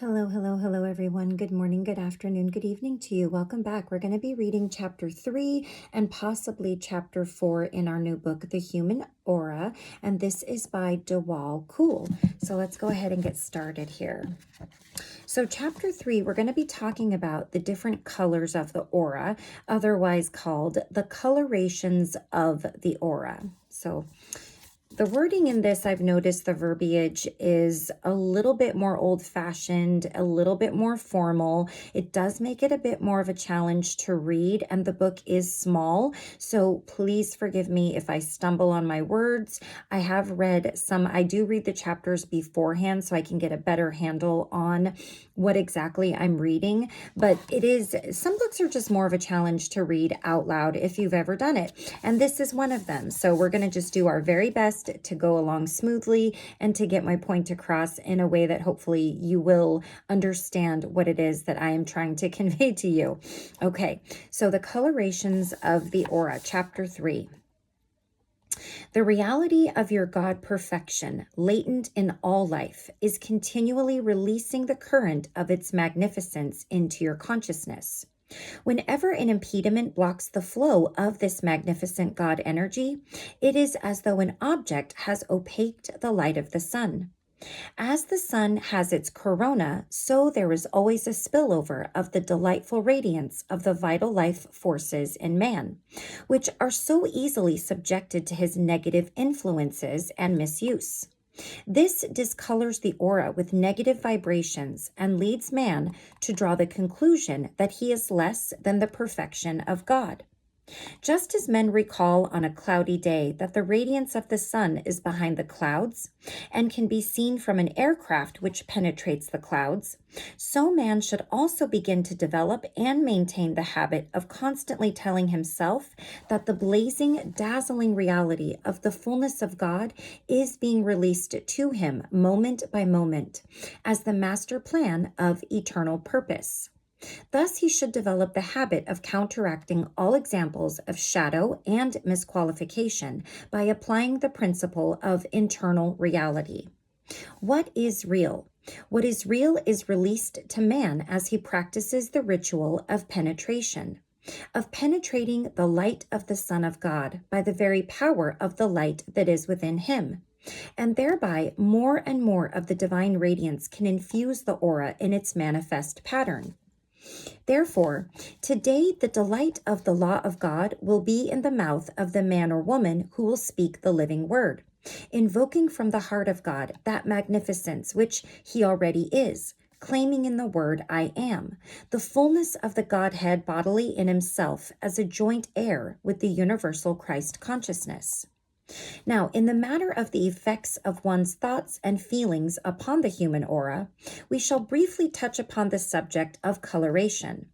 Hello, hello, hello, everyone. Good morning, good afternoon, good evening to you. Welcome back. We're going to be reading chapter 3 and possibly chapter 4 in our new book, The Human Aura. And this is by Djwal. Cool. So let's go ahead and get started here. So chapter 3, we're going to be talking about the different colors of the aura, otherwise called the colorations of the aura. So the wording in this, I've noticed the verbiage is a little bit more old-fashioned, a little bit more formal. It does make it a bit more of a challenge to read, and the book is small, so please forgive me if I stumble on my words. I do read the chapters beforehand so I can get a better handle on what exactly I'm reading, but some books are just more of a challenge to read out loud if you've ever done it, and this is one of them. So we're going to just do our very best to go along smoothly and to get my point across in a way that hopefully you will understand what it is that I am trying to convey to you. Okay, so the colorations of the aura, chapter 3. The reality of your God perfection, latent in all life, is continually releasing the current of its magnificence into your consciousness. Whenever an impediment blocks the flow of this magnificent God energy, it is as though an object has opaqued the light of the sun. As the sun has its corona, so there is always a spillover of the delightful radiance of the vital life forces in man, which are so easily subjected to his negative influences and misuse. This discolors the aura with negative vibrations and leads man to draw the conclusion that he is less than the perfection of God. Just as men recall on a cloudy day that the radiance of the sun is behind the clouds and can be seen from an aircraft which penetrates the clouds, so man should also begin to develop and maintain the habit of constantly telling himself that the blazing, dazzling reality of the fullness of God is being released to him moment by moment as the master plan of eternal purpose. Thus, he should develop the habit of counteracting all examples of shadow and misqualification by applying the principle of internal reality. What is real? What is real is released to man as he practices the ritual of penetration, of penetrating the light of the Son of God by the very power of the light that is within him. And thereby, more and more of the divine radiance can infuse the aura in its manifest pattern. Therefore, today the delight of the law of God will be in the mouth of the man or woman who will speak the living word, invoking from the heart of God that magnificence which he already is, claiming in the word I am, the fullness of the Godhead bodily in himself as a joint heir with the universal Christ consciousness. Now, in the matter of the effects of one's thoughts and feelings upon the human aura, we shall briefly touch upon the subject of coloration.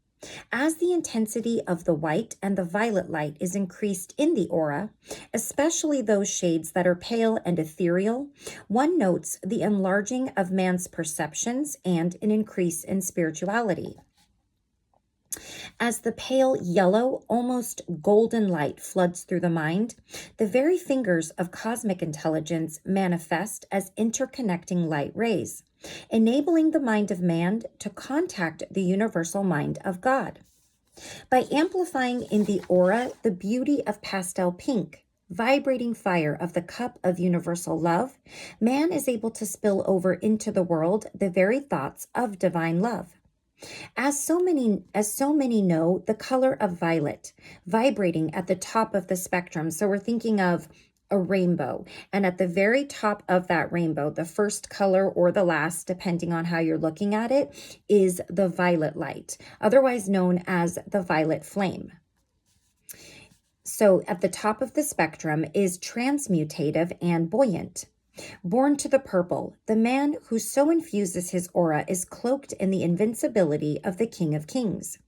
As the intensity of the white and the violet light is increased in the aura, especially those shades that are pale and ethereal, one notes the enlarging of man's perceptions and an increase in spirituality. As the pale yellow, almost golden light floods through the mind, the very fingers of cosmic intelligence manifest as interconnecting light rays, enabling the mind of man to contact the universal mind of God. By amplifying in the aura the beauty of pastel pink, vibrating fire of the cup of universal love, man is able to spill over into the world the very thoughts of divine love. As so many know, the color of violet, vibrating at the top of the spectrum. So we're thinking of a rainbow, and at the very top of that rainbow, the first color or the last, depending on how you're looking at it, is the violet light, otherwise known as the violet flame. So at the top of the spectrum is transmutative and buoyant. Born to the purple, the man who so infuses his aura is cloaked in the invincibility of the King of Kings.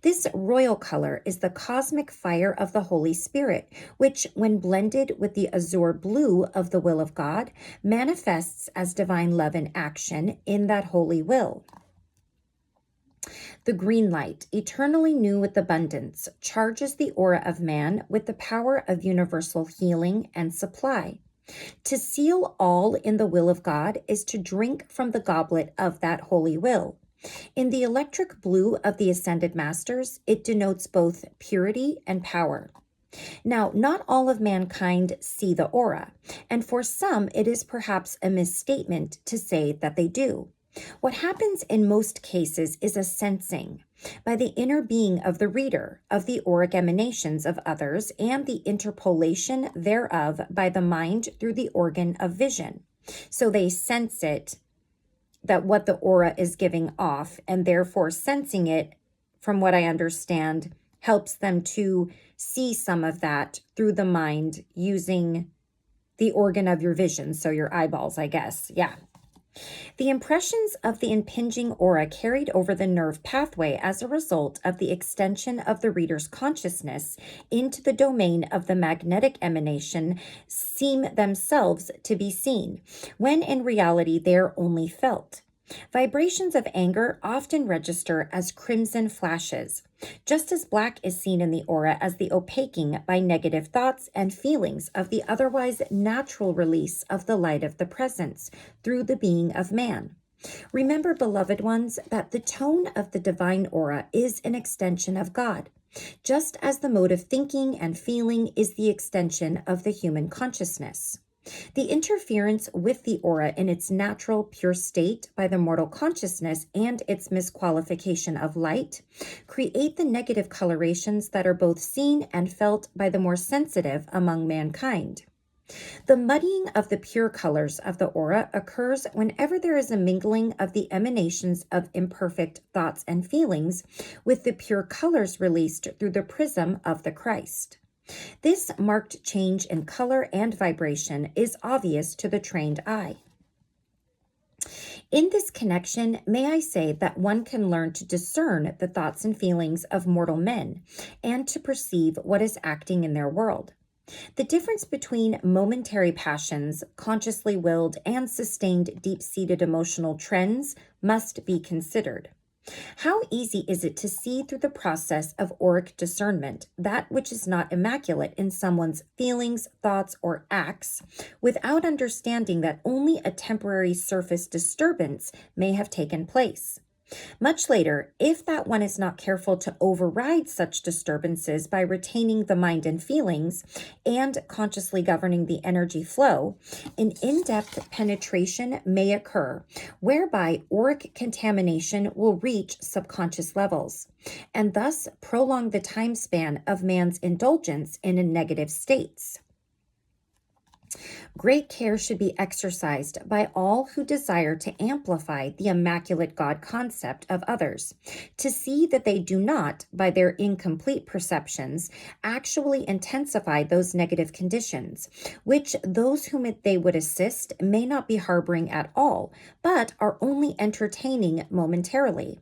This royal color is the cosmic fire of the Holy Spirit, which, when blended with the azure blue of the will of God, manifests as divine love in action in that holy will. The green light, eternally new with abundance, charges the aura of man with the power of universal healing and supply. To seal all in the will of God is to drink from the goblet of that holy will. In the electric blue of the Ascended Masters, it denotes both purity and power. Now, not all of mankind see the aura, and for some, it is perhaps a misstatement to say that they do. What happens in most cases is a sensing by the inner being of the reader of the auric emanations of others and the interpolation thereof by the mind through the organ of vision. So they sense it, that what the aura is giving off, and therefore sensing it, from what I understand, helps them to see some of that through the mind using the organ of your vision, so your eyeballs, I guess. Yeah. The impressions of the impinging aura carried over the nerve pathway as a result of the extension of the reader's consciousness into the domain of the magnetic emanation seem themselves to be seen, when in reality they are only felt. Vibrations of anger often register as crimson flashes, just as black is seen in the aura as the opaquing by negative thoughts and feelings of the otherwise natural release of the light of the presence through the being of man. Remember, beloved ones, that the tone of the divine aura is an extension of God, just as the mode of thinking and feeling is the extension of the human consciousness. The interference with the aura in its natural, pure state by the mortal consciousness and its misqualification of light create the negative colorations that are both seen and felt by the more sensitive among mankind. The muddying of the pure colors of the aura occurs whenever there is a mingling of the emanations of imperfect thoughts and feelings with the pure colors released through the prism of the Christ. This marked change in color and vibration is obvious to the trained eye. In this connection, may I say that one can learn to discern the thoughts and feelings of mortal men and to perceive what is acting in their world. The difference between momentary passions, consciously willed, and sustained deep-seated emotional trends must be considered. How easy is it to see through the process of auric discernment that which is not immaculate in someone's feelings, thoughts, or acts without understanding that only a temporary surface disturbance may have taken place? Much later, if that one is not careful to override such disturbances by retaining the mind and feelings and consciously governing the energy flow, an in-depth penetration may occur, whereby auric contamination will reach subconscious levels, and thus prolong the time span of man's indulgence in negative states. Great care should be exercised by all who desire to amplify the immaculate God concept of others, to see that they do not, by their incomplete perceptions, actually intensify those negative conditions, which those whom they would assist may not be harboring at all, but are only entertaining momentarily.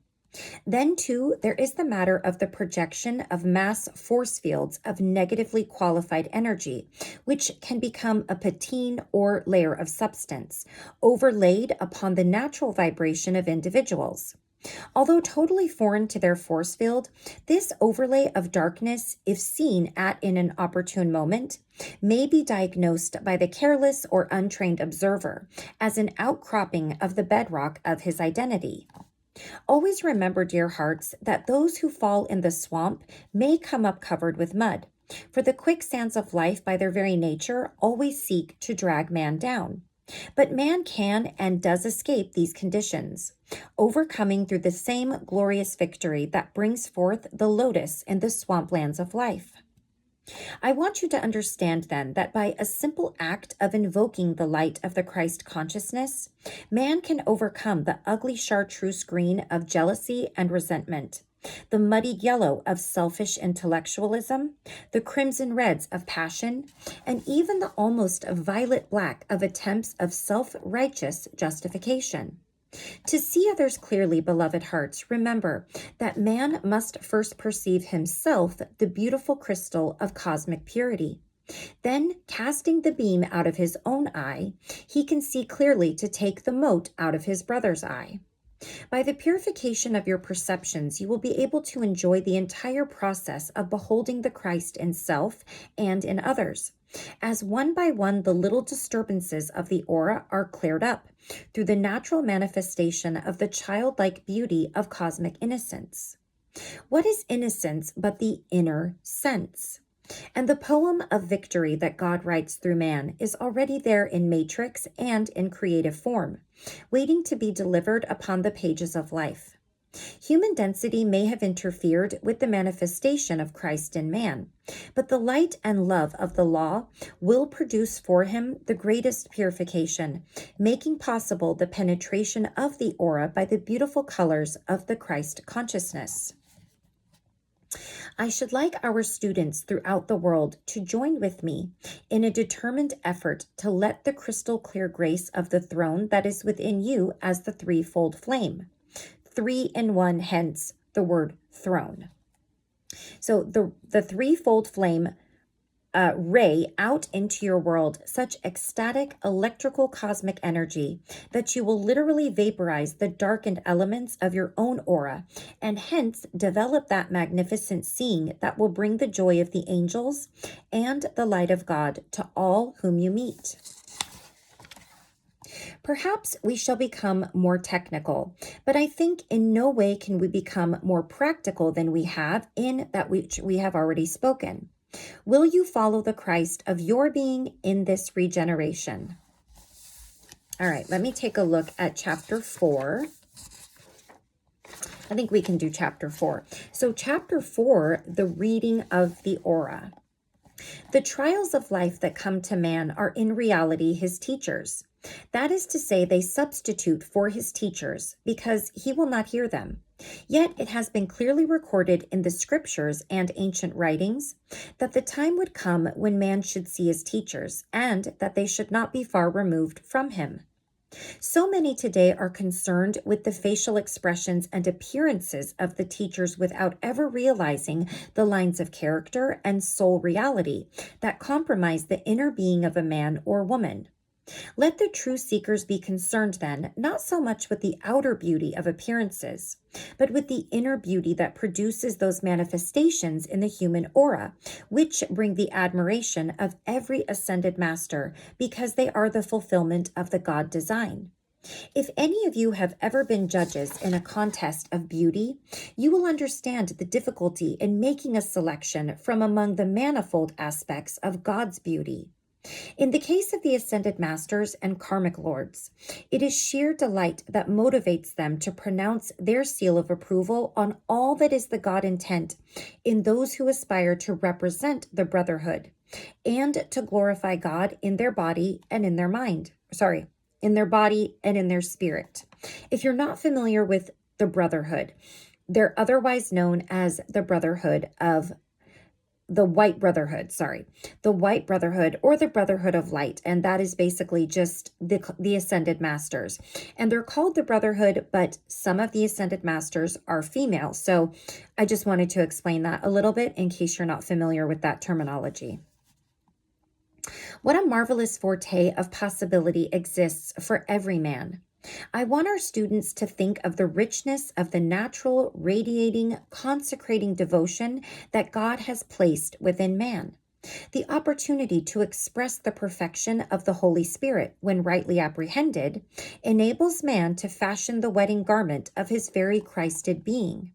Then, too, there is the matter of the projection of mass force fields of negatively qualified energy, which can become a patine or layer of substance, overlaid upon the natural vibration of individuals. Although totally foreign to their force field, this overlay of darkness, if seen in an opportune moment, may be diagnosed by the careless or untrained observer as an outcropping of the bedrock of his identity. Always remember, dear hearts, that those who fall in the swamp may come up covered with mud, for the quicksands of life by their very nature always seek to drag man down. But man can and does escape these conditions, overcoming through the same glorious victory that brings forth the lotus in the swamplands of life. I want you to understand then that by a simple act of invoking the light of the Christ consciousness, man can overcome the ugly chartreuse green of jealousy and resentment, the muddy yellow of selfish intellectualism, the crimson reds of passion, and even the almost violet black of attempts of self-righteous justification. To see others clearly, beloved hearts, remember that man must first perceive himself the beautiful crystal of cosmic purity. Then, casting the beam out of his own eye, he can see clearly to take the mote out of his brother's eye. By the purification of your perceptions, you will be able to enjoy the entire process of beholding the Christ in self and in others, as one by one the little disturbances of the aura are cleared up through the natural manifestation of the childlike beauty of cosmic innocence. What is innocence but the inner sense? And the poem of victory that God writes through man is already there in matrix and in creative form, waiting to be delivered upon the pages of life. Human density may have interfered with the manifestation of Christ in man, but the light and love of the law will produce for him the greatest purification, making possible the penetration of the aura by the beautiful colors of the Christ consciousness. I should like our students throughout the world to join with me in a determined effort to let the crystal clear grace of the throne that is within you as the threefold flame. 3 in 1, hence the word throne. So the threefold flame ray out into your world such ecstatic electrical cosmic energy that you will literally vaporize the darkened elements of your own aura and hence develop that magnificent seeing that will bring the joy of the angels and the light of God to all whom you meet. Perhaps we shall become more technical, but I think in no way can we become more practical than we have in that which we have already spoken. Will you follow the Christ of your being in this regeneration? All right, let me take a look at chapter 4. I think we can do chapter 4. So chapter 4, the reading of the aura. The trials of life that come to man are in reality his teachers. That is to say, they substitute for his teachers because he will not hear them. Yet it has been clearly recorded in the scriptures and ancient writings that the time would come when man should see his teachers and that they should not be far removed from him. So many today are concerned with the facial expressions and appearances of the teachers without ever realizing the lines of character and soul reality that compromise the inner being of a man or woman. Let the true seekers be concerned then, not so much with the outer beauty of appearances, but with the inner beauty that produces those manifestations in the human aura, which bring the admiration of every ascended master because they are the fulfillment of the God design. If any of you have ever been judges in a contest of beauty, you will understand the difficulty in making a selection from among the manifold aspects of God's beauty. In the case of the ascended masters and karmic lords, it is sheer delight that motivates them to pronounce their seal of approval on all that is the God intent in those who aspire to represent the brotherhood and to glorify God in their body and in their mind. In their body and in their spirit. If you're not familiar with the brotherhood, they're otherwise known as the Brotherhood of the White Brotherhood, the White Brotherhood or the Brotherhood of Light. And that is basically just the Ascended Masters. And they're called the Brotherhood, but some of the Ascended Masters are female. So I just wanted to explain that a little bit in case you're not familiar with that terminology. What a marvelous forte of possibility exists for every man. I want our students to think of the richness of the natural, radiating, consecrating devotion that God has placed within man. The opportunity to express the perfection of the Holy Spirit, when rightly apprehended, enables man to fashion the wedding garment of his very Christed being.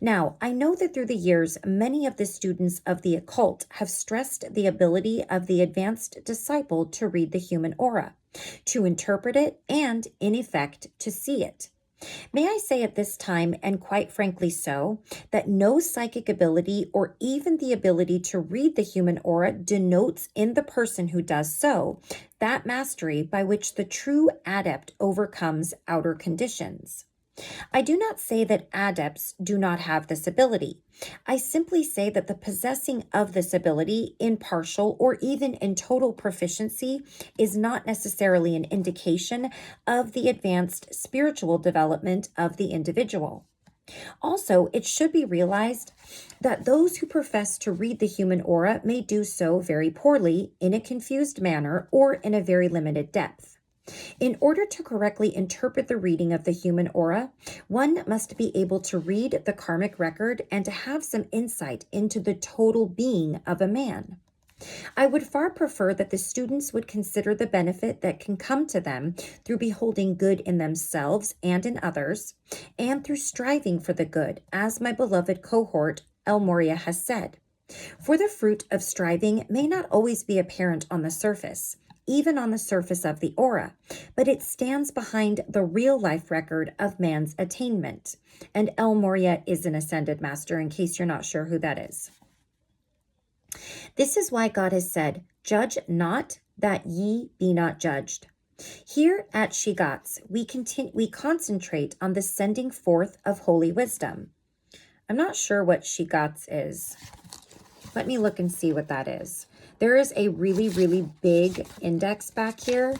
Now, I know that through the years, many of the students of the occult have stressed the ability of the advanced disciple to read the human aura, to interpret it, and, in effect, to see it. May I say at this time, and quite frankly so, that no psychic ability or even the ability to read the human aura denotes in the person who does so that mastery by which the true adept overcomes outer conditions. I do not say that adepts do not have this ability. I simply say that the possessing of this ability in partial or even in total proficiency is not necessarily an indication of the advanced spiritual development of the individual. Also, it should be realized that those who profess to read the human aura may do so very poorly, in a confused manner, or in a very limited depth. In order to correctly interpret the reading of the human aura, one must be able to read the karmic record and to have some insight into the total being of a man. I would far prefer that the students would consider the benefit that can come to them through beholding good in themselves and in others, and through striving for the good, as my beloved cohort, El Moria, has said. For the fruit of striving may not always be apparent on the surface, even on the surface of the aura, but it stands behind the real life record of man's attainment. And El Moria is an ascended master, in case you're not sure who that is. This is why God has said, "Judge not, that ye be not judged." Here at Shigatz, we concentrate on the sending forth of holy wisdom. I'm not sure what Shigatz is. Let me look and see what that is. There is a really, really big index back here.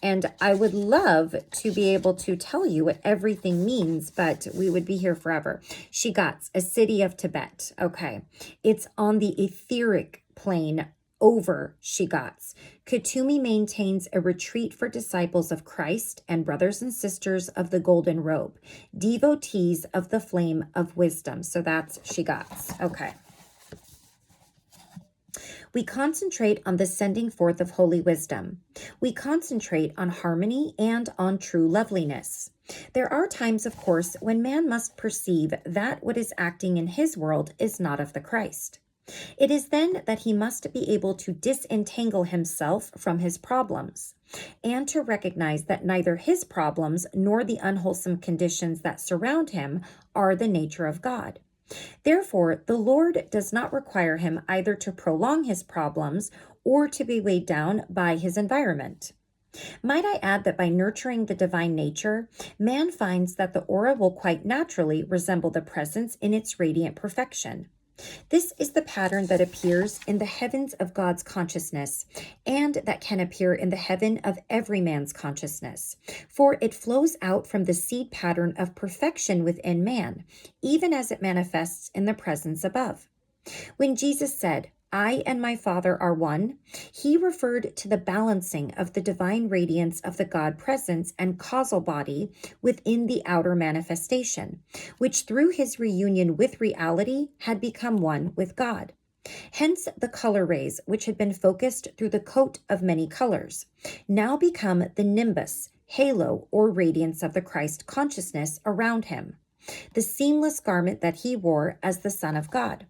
And I would love to be able to tell you what everything means, but we would be here forever. Shigatz, a city of Tibet. Okay. It's on the etheric plane over Shigatz. Kutumi maintains a retreat for disciples of Christ and brothers and sisters of the golden robe, devotees of the flame of wisdom. So that's Shigatz. Okay. We concentrate on the sending forth of holy wisdom. We concentrate on harmony and on true loveliness. There are times, of course, when man must perceive that what is acting in his world is not of the Christ. It is then that he must be able to disentangle himself from his problems, and to recognize that neither his problems nor the unwholesome conditions that surround him are the nature of God. Therefore, the Lord does not require him either to prolong his problems or to be weighed down by his environment. Might I add that by nurturing the divine nature, man finds that the aura will quite naturally resemble the presence in its radiant perfection. This is the pattern that appears in the heavens of God's consciousness, and that can appear in the heaven of every man's consciousness, for it flows out from the seed pattern of perfection within man, even as it manifests in the presence above. When Jesus said, "I and my Father are one," he referred to the balancing of the divine radiance of the God presence and causal body within the outer manifestation, which through his reunion with reality had become one with God. Hence, the color rays, which had been focused through the coat of many colors, now become the nimbus, halo, or radiance of the Christ consciousness around him, the seamless garment that he wore as the Son of God.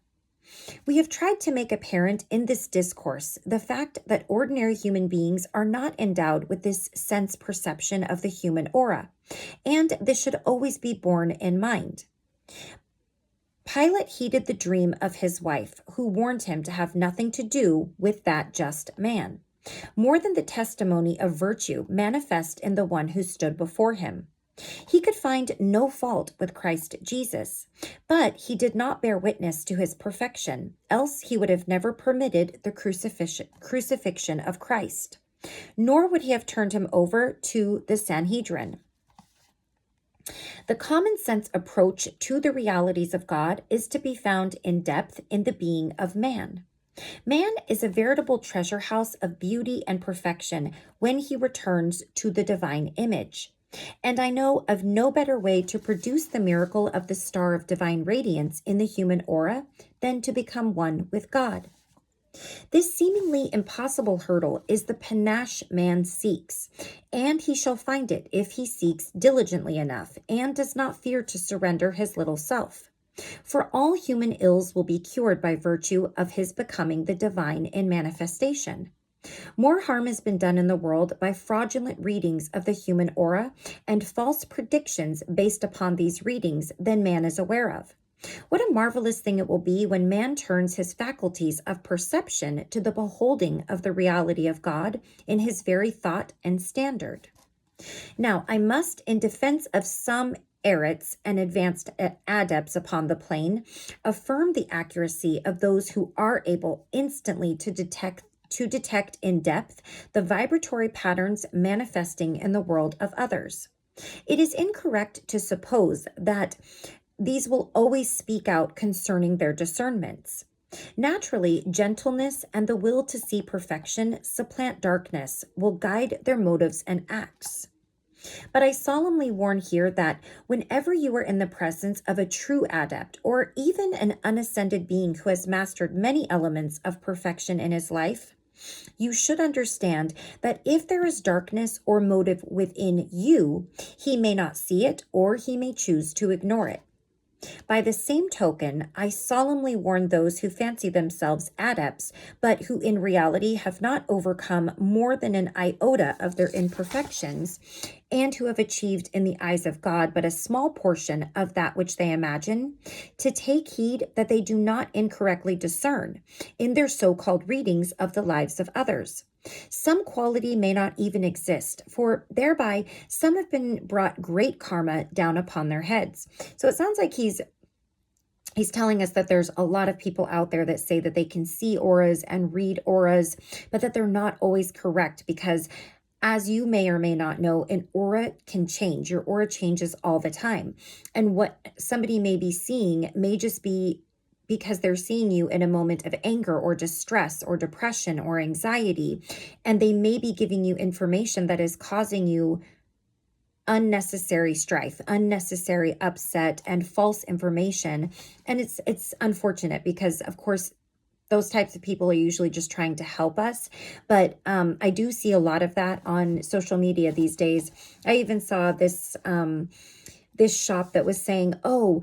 We have tried to make apparent in this discourse the fact that ordinary human beings are not endowed with this sense perception of the human aura, and this should always be borne in mind. Pilate heeded the dream of his wife, who warned him to have nothing to do with that just man, more than the testimony of virtue manifest in the one who stood before him. He could find no fault with Christ Jesus, but he did not bear witness to his perfection, else he would have never permitted the crucifixion of Christ, nor would he have turned him over to the Sanhedrin. The common sense approach to the realities of God is to be found in depth in the being of man. Man is a veritable treasure house of beauty and perfection when he returns to the divine image. And I know of no better way to produce the miracle of the star of divine radiance in the human aura than to become one with God. This seemingly impossible hurdle is the panache man seeks, and he shall find it if he seeks diligently enough and does not fear to surrender his little self. For all human ills will be cured by virtue of his becoming the divine in manifestation. More harm has been done in the world by fraudulent readings of the human aura and false predictions based upon these readings than man is aware of. What a marvelous thing it will be when man turns his faculties of perception to the beholding of the reality of God in his very thought and standard. Now, I must, in defense of some errats and advanced adepts upon the plane, affirm the accuracy of those who are able instantly to detect in depth the vibratory patterns manifesting in the world of others. It is incorrect to suppose that these will always speak out concerning their discernments. Naturally, gentleness and the will to see perfection supplant darkness, will guide their motives and acts. But I solemnly warn here that whenever you are in the presence of a true adept, or even an unascended being who has mastered many elements of perfection in his life, you should understand that if there is darkness or motive within you, he may not see it or he may choose to ignore it. By the same token, I solemnly warn those who fancy themselves adepts, but who in reality have not overcome more than an iota of their imperfections, and who have achieved in the eyes of God but a small portion of that which they imagine, to take heed that they do not incorrectly discern in their so-called readings of the lives of others. Some quality may not even exist, for thereby some have been brought great karma down upon their heads. So it sounds like he's telling us that there's a lot of people out there that say that they can see auras and read auras, but that they're not always correct, because as you may or may not know, an aura can change. Your aura changes all the time. And what somebody may be seeing may just be because they're seeing you in a moment of anger or distress or depression or anxiety. And they may be giving you information that is causing you unnecessary strife, unnecessary upset, and false information. And it's unfortunate because, of course, those types of people are usually just trying to help us. But I do see a lot of that on social media these days. I even saw this this shop that was saying, oh,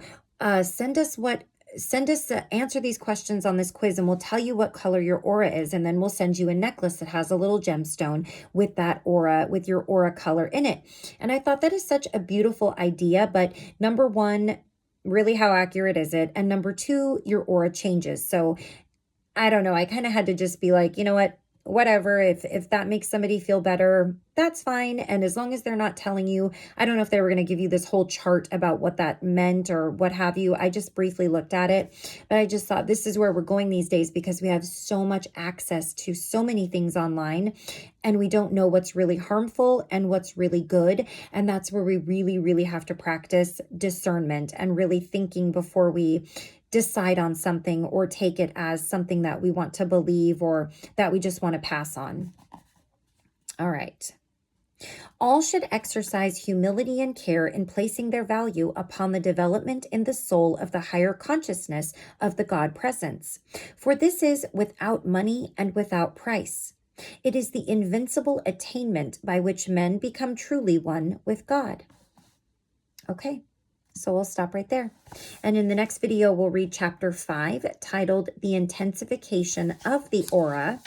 answer these questions on this quiz and we'll tell you what color your aura is. And then we'll send you a necklace that has a little gemstone with that aura, with your aura color in it. And I thought that is such a beautiful idea. But number one, really, how accurate is it? And number two, your aura changes. So I don't know. I kind of had to just be like, you know what, whatever. If that makes somebody feel better, that's fine. And as long as they're not telling you, I don't know if they were going to give you this whole chart about what that meant or what have you. I just briefly looked at it, but I just thought this is where we're going these days because we have so much access to so many things online and we don't know what's really harmful and what's really good. And that's where we really, really have to practice discernment and really thinking before we decide on something or take it as something that we want to believe or that we just want to pass on. All right. All should exercise humility and care in placing their value upon the development in the soul of the higher consciousness of the God presence. For this is without money and without price. It is the invincible attainment by which men become truly one with God. Okay. So we'll stop right there. And in the next video, we'll read chapter 5, titled The Intensification of the Aura,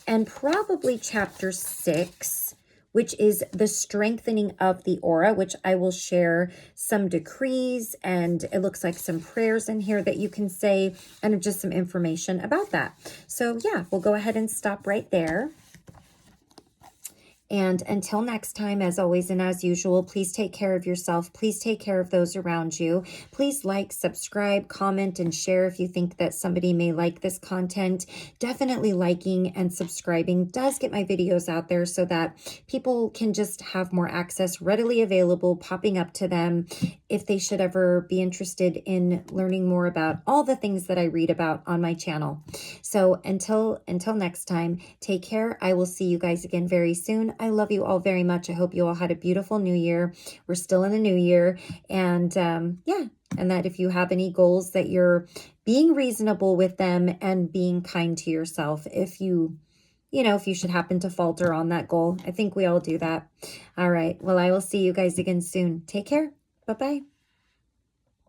and probably chapter 6, which is the strengthening of the aura, which I will share some decrees, and it looks like some prayers in here that you can say, and just some information about that. So yeah, we'll go ahead and stop right there. And until next time, as always and as usual, please take care of yourself. Please take care of those around you. Please like, subscribe, comment, and share if you think that somebody may like this content. Definitely liking and subscribing does get my videos out there so that people can just have more access readily available, popping up to them if they should ever be interested in learning more about all the things that I read about on my channel. So until next time, take care. I will see you guys again very soon. I love you all very much. I hope you all had a beautiful new year. We're still in the new year. And yeah, and that if you have any goals, that you're being reasonable with them and being kind to yourself. If you should happen to falter on that goal. I think we all do that. All right. Well, I will see you guys again soon. Take care. Bye-bye.